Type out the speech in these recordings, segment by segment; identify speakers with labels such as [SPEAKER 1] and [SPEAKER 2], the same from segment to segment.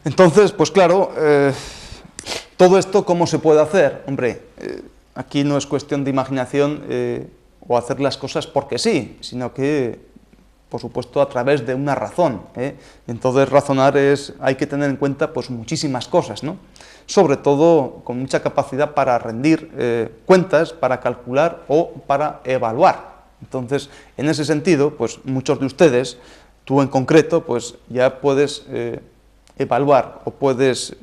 [SPEAKER 1] Entonces, pues claro, todo esto, ¿cómo se puede hacer? Hombre, aquí no es cuestión de imaginación o hacer las cosas porque sí, sino que, por supuesto, a través de una razón. Entonces, razonar hay que tener en cuenta pues muchísimas cosas, ¿no? Sobre todo con mucha capacidad para rendir cuentas, para calcular o para evaluar. Entonces, en ese sentido, pues muchos de ustedes, tú en concreto, pues ya puedes evaluar o puedes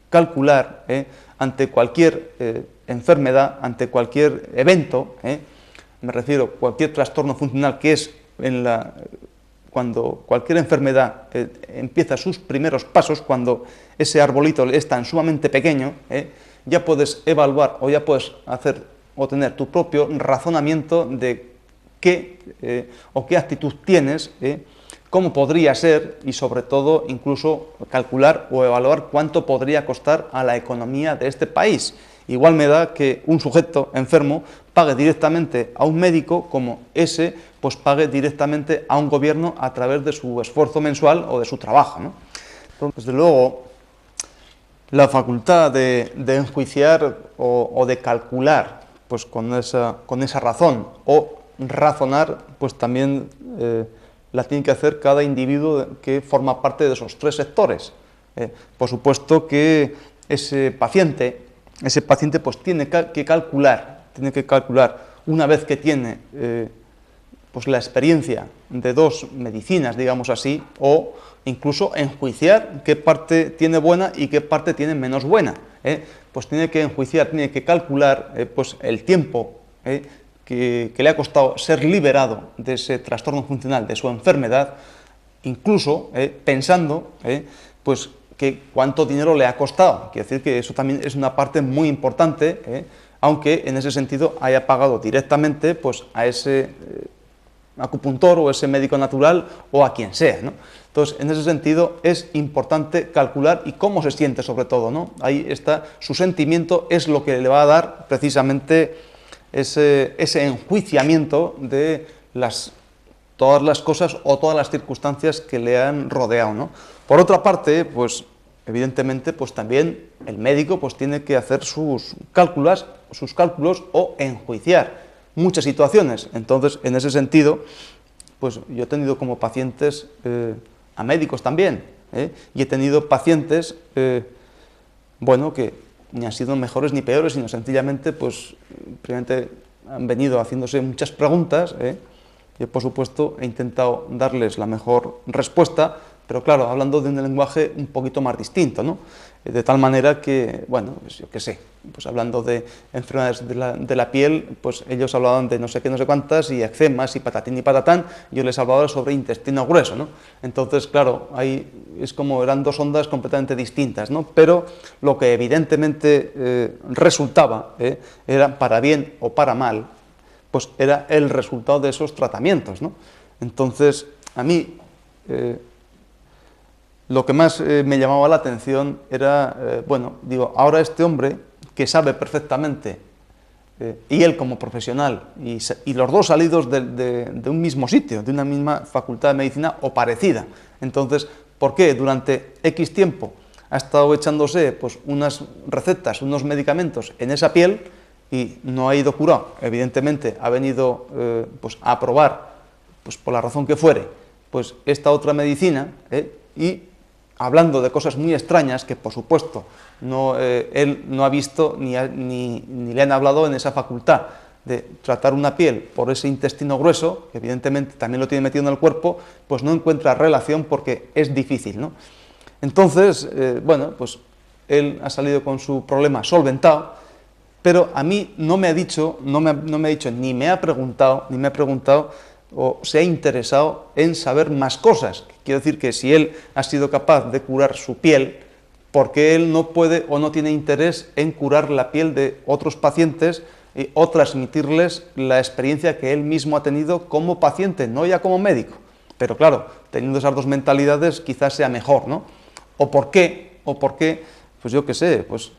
[SPEAKER 1] calcular ante cualquier enfermedad, ante cualquier evento, me refiero a cualquier trastorno funcional que es cuando cualquier enfermedad empieza sus primeros pasos, cuando ese arbolito es tan sumamente pequeño, ya puedes evaluar o ya puedes hacer o tener tu propio razonamiento de qué o qué actitud tienes, cómo podría ser y sobre todo incluso calcular o evaluar cuánto podría costar a la economía de este país. Igual me da que un sujeto enfermo pague directamente a un médico como ese pues pague directamente a un gobierno a través de su esfuerzo mensual o de su trabajo, ¿no? Entonces, desde luego, la facultad de enjuiciar o de calcular pues con esa razón o razonar, pues también la tiene que hacer cada individuo que forma parte de esos tres sectores. Por supuesto que ese paciente pues tiene que calcular una vez que tiene pues la experiencia de dos medicinas, digamos así, o incluso enjuiciar qué parte tiene buena y qué parte tiene menos buena. Pues tiene que enjuiciar, tiene que calcular pues el tiempo que le ha costado ser liberado de ese trastorno funcional, de su enfermedad, incluso pensando pues que cuánto dinero le ha costado. Quiere decir que eso también es una parte muy importante, aunque en ese sentido haya pagado directamente pues a ese acupuntor o ese médico natural o a quien sea, ¿no? Entonces, en ese sentido es importante calcular y cómo se siente sobre todo, ¿no? Ahí está, su sentimiento es lo que le va a dar precisamente ese enjuiciamiento de todas las cosas o todas las circunstancias que le han rodeado, ¿no? Por otra parte, pues evidentemente, pues también el médico pues tiene que hacer sus cálculos o enjuiciar muchas situaciones. Entonces, en ese sentido, pues yo he tenido como pacientes a médicos también, y he tenido pacientes, bueno, que ni han sido mejores ni peores, sino sencillamente, pues, primeramente han venido haciéndose muchas preguntas. Yo, por supuesto, he intentado darles la mejor respuesta, pero claro, hablando de un lenguaje un poquito más distinto, ¿no? De tal manera que, bueno, pues yo qué sé, pues hablando de enfermedades de la piel, pues ellos hablaban de no sé qué, no sé cuántas, y eczemas, y patatín y patatán, yo les hablaba sobre intestino grueso, ¿no? Entonces, claro, ahí es como eran dos ondas completamente distintas, ¿no? Pero lo que evidentemente resultaba, era para bien o para mal, pues era el resultado de esos tratamientos, ¿no? Entonces, a mí lo que más me llamaba la atención era, bueno, digo, ahora este hombre que sabe perfectamente, y él como profesional, y los dos salidos de un mismo sitio, de una misma facultad de medicina o parecida, entonces, ¿por qué durante X tiempo ha estado echándose pues, unas recetas, unos medicamentos en esa piel y no ha ido curado? Evidentemente ha venido pues, a probar, pues, por la razón que fuere, pues esta otra medicina, y hablando de cosas muy extrañas que, por supuesto, él no ha visto ni le han hablado en esa facultad de tratar una piel por ese intestino grueso, que evidentemente también lo tiene metido en el cuerpo, pues no encuentra relación porque es difícil, ¿no? Entonces, bueno, pues él ha salido con su problema solventado, pero a mí no me ha dicho, ni me ha preguntado o se ha interesado en saber más cosas. Quiero decir que si él ha sido capaz de curar su piel, ¿por qué él no puede o no tiene interés en curar la piel de otros pacientes o transmitirles la experiencia que él mismo ha tenido como paciente, no ya como médico? Pero claro, teniendo esas dos mentalidades quizás sea mejor, ¿no? ¿O por qué? Pues yo qué sé, pues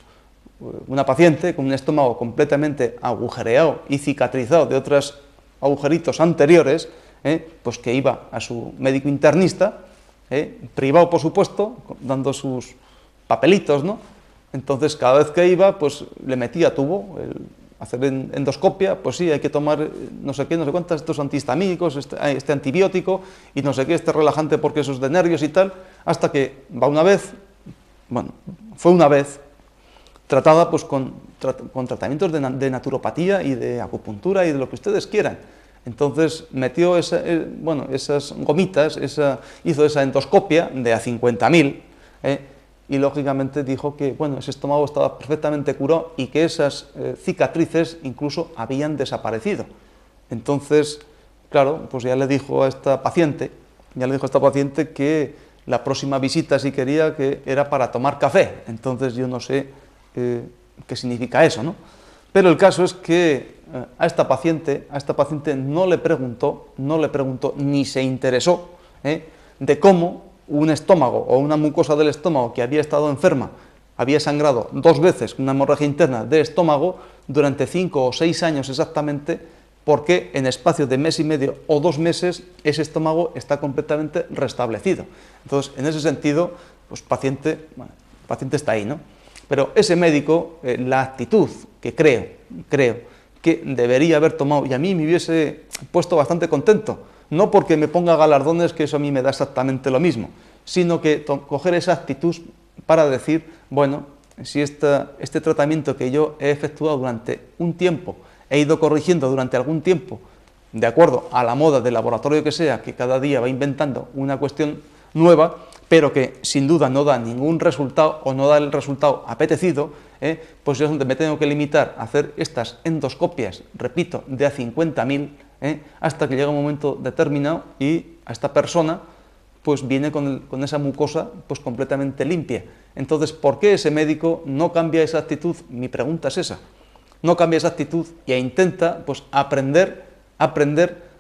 [SPEAKER 1] una paciente con un estómago completamente agujereado y cicatrizado de otros agujeritos anteriores, pues que iba a su médico internista privado por supuesto, dando sus papelitos, ¿no? Entonces cada vez que iba, pues le metía tubo, hacer endoscopia, pues sí, hay que tomar no sé qué, no sé cuántas, estos antihistamínicos, este antibiótico y no sé qué, este relajante porque eso es de nervios y tal, hasta que va una vez, bueno, fue una vez tratada pues con tratamientos de naturopatía y de acupuntura y de lo que ustedes quieran. Entonces metió esas gomitas, hizo esa endoscopia de a 50.000, y lógicamente dijo que bueno, ese estómago estaba perfectamente curado y que esas cicatrices incluso habían desaparecido. Entonces, claro, pues ya le dijo a esta paciente que la próxima visita, si quería, que era para tomar café. Entonces yo no sé qué significa eso, ¿no? Pero el caso es que a esta paciente no le preguntó ni se interesó de cómo un estómago o una mucosa del estómago que había estado enferma, había sangrado 2 veces una hemorragia interna de estómago durante 5 o 6 años exactamente, porque en espacio de mes y medio o 2 meses ese estómago está completamente restablecido. Entonces, en ese sentido, pues paciente está ahí, ¿no? Pero ese médico, la actitud que creo que debería haber tomado, y a mí me hubiese puesto bastante contento, no porque me ponga galardones, que eso a mí me da exactamente lo mismo, sino que coger esa actitud para decir, bueno, si este tratamiento que yo he efectuado durante un tiempo, he ido corrigiendo durante algún tiempo, de acuerdo a la moda del laboratorio que sea, que cada día va inventando una cuestión nueva, pero que sin duda no da ningún resultado o no da el resultado apetecido, pues yo es donde me tengo que limitar a hacer estas endoscopias, repito, de a 50.000, hasta que llega un momento determinado y a esta persona pues viene con esa mucosa pues completamente limpia. Entonces, ¿por qué ese médico no cambia esa actitud? Mi pregunta es esa. No cambia esa actitud e intenta pues aprender,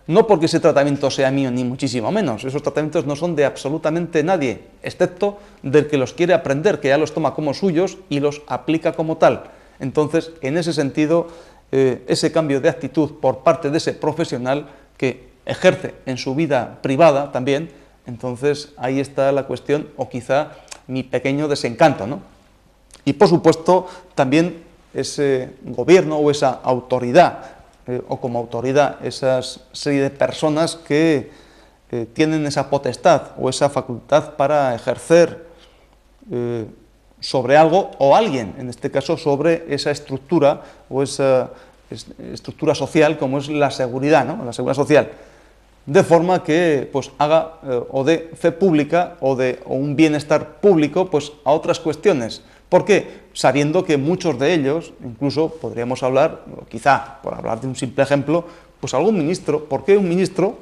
[SPEAKER 1] no porque ese tratamiento sea mío, ni muchísimo menos. Esos tratamientos no son de absolutamente nadie, excepto del que los quiere aprender, que ya los toma como suyos y los aplica como tal. Entonces, en ese sentido, ese cambio de actitud por parte de ese profesional que ejerce en su vida privada también, entonces ahí está la cuestión, o quizá mi pequeño desencanto, ¿no? Y por supuesto, también ese gobierno o esa autoridad, o como autoridad, esa serie de personas que tienen esa potestad o esa facultad para ejercer sobre algo o alguien, en este caso sobre esa estructura o esa estructura social como es la seguridad, ¿no? La seguridad social, de forma que pues haga o de fe pública o un bienestar público pues a otras cuestiones. ¿Por qué? Sabiendo que muchos de ellos, incluso podríamos hablar, quizá por hablar de un simple ejemplo, pues algún ministro. ¿Por qué un ministro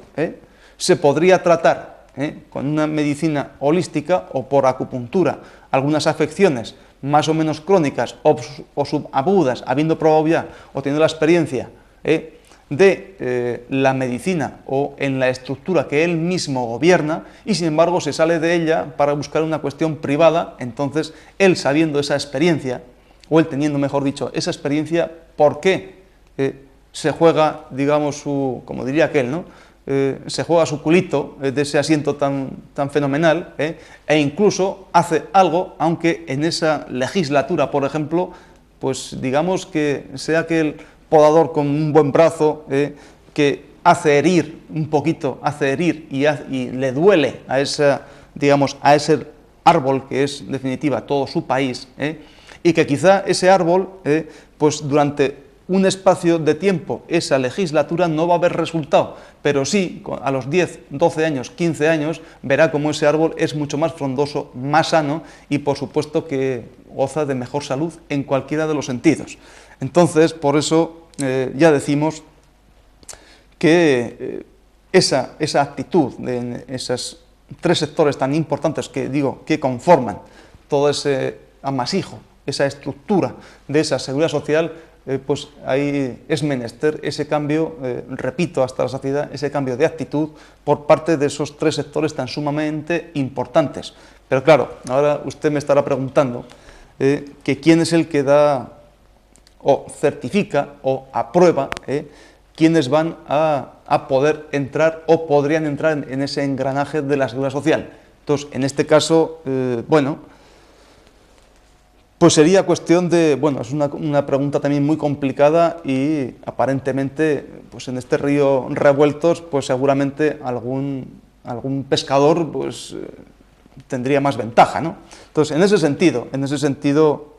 [SPEAKER 1] se podría tratar con una medicina holística o por acupuntura algunas afecciones más o menos crónicas o subagudas, habiendo probado ya o teniendo la experiencia de la medicina o en la estructura que él mismo gobierna, y sin embargo se sale de ella para buscar una cuestión privada? Entonces él, sabiendo esa experiencia, o él teniendo, mejor dicho, esa experiencia, ¿por qué se juega, digamos, como diría aquel, ¿no? Se juega su culito de ese asiento tan fenomenal, e incluso hace algo, aunque en esa legislatura, por ejemplo, pues digamos que sea aquel podador con un buen brazo que hace herir un poquito, y le duele a ese árbol que es en definitiva todo su país, y que quizá ese árbol pues durante un espacio de tiempo, esa legislatura, no va a haber resultado, pero sí, a los 10, 12 años, 15 años, verá cómo ese árbol es mucho más frondoso, más sano, y por supuesto que goza de mejor salud en cualquiera de los sentidos. Entonces, por eso ya decimos que esa actitud de esos 3 sectores tan importantes que conforman todo ese amasijo, esa estructura de esa seguridad social, pues ahí es menester ese cambio, repito, hasta la saciedad, ese cambio de actitud por parte de esos 3 sectores tan sumamente importantes. Pero claro, ahora usted me estará preguntando que quién es el que da o certifica o aprueba quiénes van a poder entrar o podrían entrar en ese engranaje de la seguridad social. Entonces, en este caso, bueno, pues sería cuestión de, bueno, es una pregunta también muy complicada y aparentemente, pues en este río revueltos, pues seguramente algún pescador, pues tendría más ventaja, ¿no? Entonces, en ese sentido,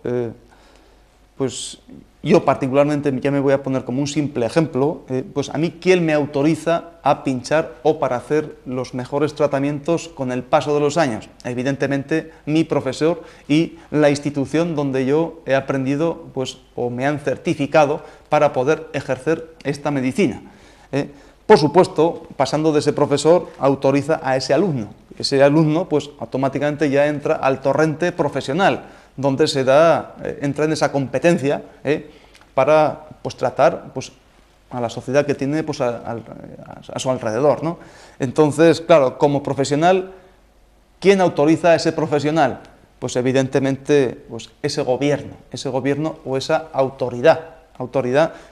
[SPEAKER 1] pues yo particularmente ya me voy a poner como un simple ejemplo, pues a mí, ¿quién me autoriza a pinchar o para hacer los mejores tratamientos con el paso de los años? Evidentemente, mi profesor y la institución donde yo he aprendido, pues, o me han certificado para poder ejercer esta medicina. Por supuesto, pasando de ese profesor, autoriza a ese alumno. Ese alumno, pues, automáticamente ya entra al torrente profesional, donde entra en esa competencia para, pues, tratar, pues, a la sociedad que tiene, pues, a su alrededor, ¿no? Entonces, claro, como profesional, ¿quién autoriza a ese profesional? Pues evidentemente, pues, ese gobierno o esa autoridad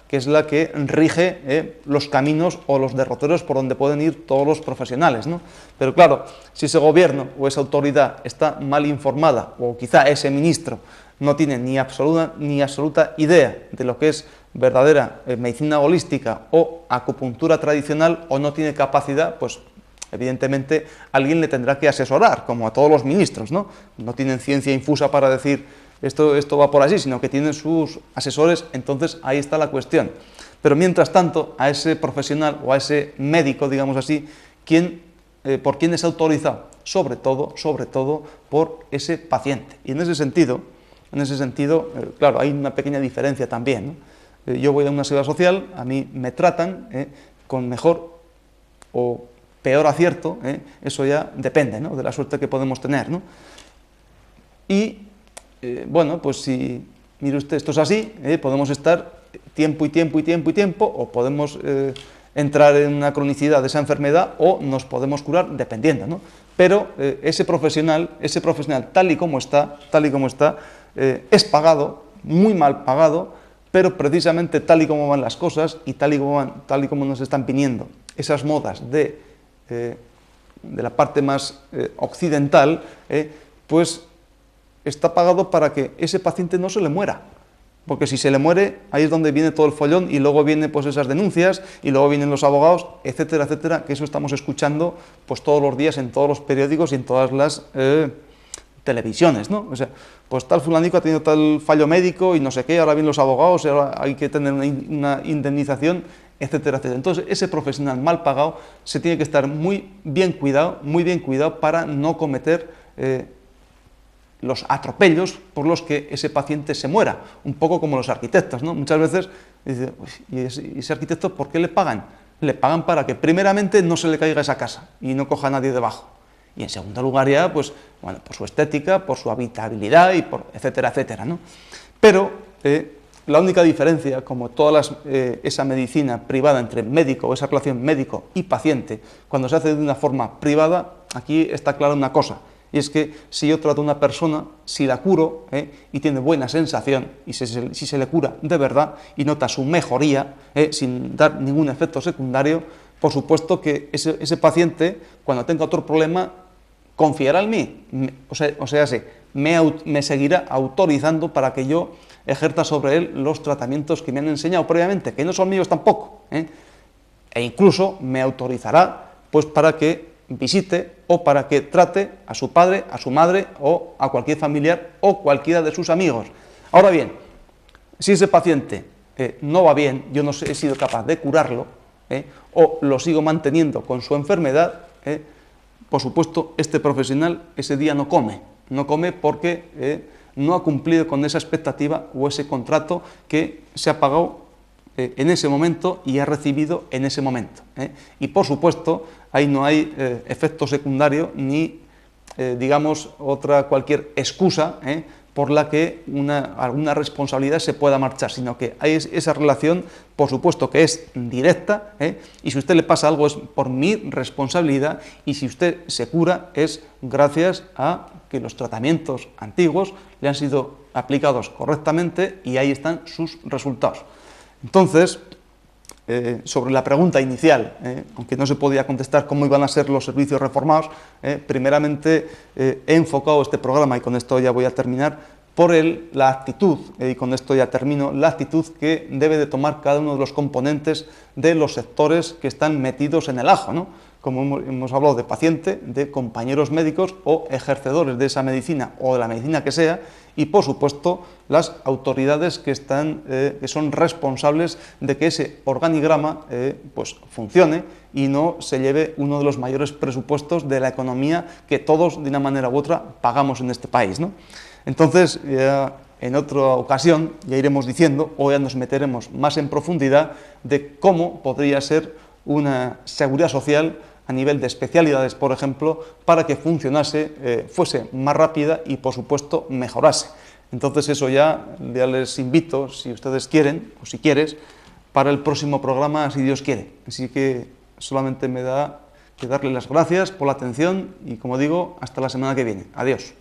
[SPEAKER 1] que es la que rige los caminos o los derroteros por donde pueden ir todos los profesionales, ¿no? Pero claro, si ese gobierno o esa autoridad está mal informada, o quizá ese ministro no tiene ni absoluta idea de lo que es verdadera medicina holística o acupuntura tradicional, o no tiene capacidad, pues evidentemente alguien le tendrá que asesorar, como a todos los ministros, ¿no? No tienen ciencia infusa para decir esto va por así, sino que tienen sus asesores. Entonces ahí está la cuestión. Pero mientras tanto, a ese profesional o a ese médico, digamos así, ¿por quién es autorizado? Sobre todo por ese paciente. Y en ese sentido, claro, hay una pequeña diferencia también, ¿no? Yo voy a una seguridad social, a mí me tratan con mejor o peor acierto, eso ya depende, ¿no?, de la suerte que podemos tener, ¿no? Y bueno, pues si, mire usted, esto es así, podemos estar tiempo, o podemos entrar en una cronicidad de esa enfermedad, o nos podemos curar, dependiendo, ¿no? Pero ese profesional, tal y como está, es pagado, muy mal pagado, pero precisamente tal y como van las cosas y tal y como nos están viniendo esas modas de la parte más occidental, pues está pagado para que ese paciente no se le muera. Porque si se le muere, ahí es donde viene todo el follón, y luego vienen, pues, esas denuncias, y luego vienen los abogados, etcétera, etcétera, que eso estamos escuchando, pues, todos los días en todos los periódicos y en todas las televisiones, ¿no? O sea, pues tal fulanico ha tenido tal fallo médico y no sé qué, ahora vienen los abogados, y ahora hay que tener una indemnización, etcétera, etcétera. Entonces, ese profesional mal pagado se tiene que estar muy bien cuidado para no cometer los atropellos por los que ese paciente se muera, un poco como los arquitectos, ¿no? Muchas veces dice, ¿y ese arquitecto por qué le pagan? Le pagan para que primeramente no se le caiga esa casa y no coja a nadie debajo, y en segundo lugar ya, pues, bueno, por su estética, por su habitabilidad y por etcétera, etcétera, ¿no? Pero la única diferencia, como esa medicina privada entre médico, o esa relación médico y paciente, cuando se hace de una forma privada, aquí está clara una cosa. Y es que si yo trato a una persona, si la curo y tiene buena sensación, y si se le cura de verdad y nota su mejoría sin dar ningún efecto secundario, por supuesto que ese paciente, cuando tenga otro problema, confiará en mí, me seguirá autorizando para que yo ejerza sobre él los tratamientos que me han enseñado previamente, que no son míos tampoco, e incluso me autorizará, pues, para que visite o para que trate a su padre, a su madre o a cualquier familiar o cualquiera de sus amigos. Ahora bien, si ese paciente no va bien, yo no he sido capaz de curarlo, o lo sigo manteniendo con su enfermedad, por supuesto, este profesional ese día no come porque no ha cumplido con esa expectativa o ese contrato que se ha pagado en ese momento y ha recibido en ese momento. Y por supuesto, ahí no hay efecto secundario ni, digamos, cualquier excusa por la que alguna responsabilidad se pueda marchar, sino que hay esa relación, por supuesto, que es directa, y si a usted le pasa algo es por mi responsabilidad, y si usted se cura es gracias a que los tratamientos antiguos le han sido aplicados correctamente y ahí están sus resultados. Entonces, sobre la pregunta inicial, aunque no se podía contestar cómo iban a ser los servicios reformados, primeramente he enfocado este programa, y con esto ya voy a terminar, por la actitud, y con esto ya termino, la actitud que debe de tomar cada uno de los componentes de los sectores que están metidos en el ajo, ¿no? Como hemos hablado de paciente, de compañeros médicos o ejercedores de esa medicina o de la medicina que sea, y por supuesto las autoridades que son responsables de que ese organigrama pues funcione y no se lleve uno de los mayores presupuestos de la economía que todos de una manera u otra pagamos en este país, ¿no? Entonces, ya en otra ocasión ya iremos diciendo, o ya nos meteremos más en profundidad de cómo podría ser una seguridad social a nivel de especialidades, por ejemplo, para que funcionase, fuese más rápida y, por supuesto, mejorase. Entonces, eso ya les invito, si ustedes quieren, o si quieres, para el próximo programa, si Dios quiere. Así que solamente me da que darle las gracias por la atención y, como digo, hasta la semana que viene. Adiós.